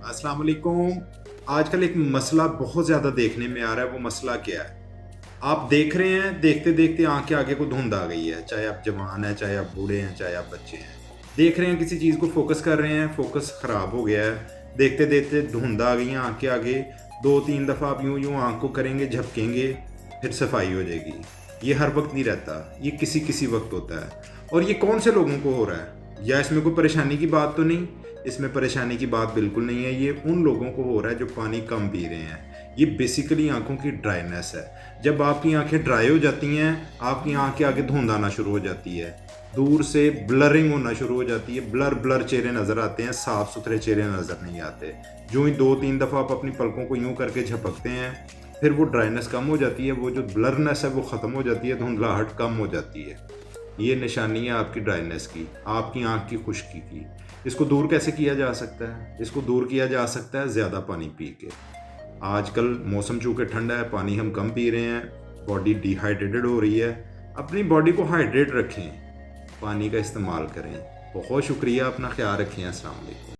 अस्सलाम वालेकुम। आजकल एक मसला बहुत ज़्यादा देखने में आ रहा है, वो मसला क्या है? आप देख रहे हैं, देखते-देखते आँख के आगे को धुंध आ गई है, चाहे आप जवान हैं, चाहे आप बूढ़े हैं, चाहे आप बच्चे हैं। देख रहे हैं किसी चीज़ को फ़ोकस कर रहे हैं, फ़ोकस ख़राब हो गया है, देखते-देखते धुंध आ गई है आँख के आगे, 2-3 दफ़ा आप यूँ-यूँ आँख को करेंगे, झपकेंगे, फिर सफाई हो जाएगी। ये हर वक़्त नहीं रहता, ये किसी-किसी वक़्त होता है। और ये कौन से लोगों को हो रहा है? या इसमें कोई परेशानी की बात तो नहीं? इसमें परेशानी की बात बिल्कुल नहीं है, ये उन लोगों को हो रहा है जो पानी कम पी रहे हैं। ये बेसिकली आँखों की ड्राइनेस है। जब आपकी आँखें ड्राई हो जाती हैं, आपकी आँख के आगे धुंध आना शुरू हो जाती है। दूर से ब्लरिंग होना शुरू हो जाती है, ब्लर चेहरे नज़र आते हैं, साफ-सुथरे चेहरे नज़र नहीं आते। जो ही 2-3 दफ़ा आप अपनी पलकों को यूँ करके झपकते हैं, फिर वो ड्राइनेस कम हो जाती है, वो जो ब्लरनेस है वो ख़त्म हो जाती है, धुंधलाहट कम हो जाती है। ये निशानी है आपकी ड्राइनेस की, आपकी आँख की खुश्की की। इसको दूर कैसे किया जा सकता है? इसको दूर किया जा सकता है ज़्यादा पानी पी के। आजकल मौसम चूँकि ठंडा है, पानी हम कम पी रहे हैं, बॉडी डिहाइड्रेटेड हो रही है। अपनी बॉडी को हाइड्रेट रखें, पानी का इस्तेमाल करें। बहुत शुक्रिया, अपना ख़्याल रखें। अस्सलाम वालेकुम।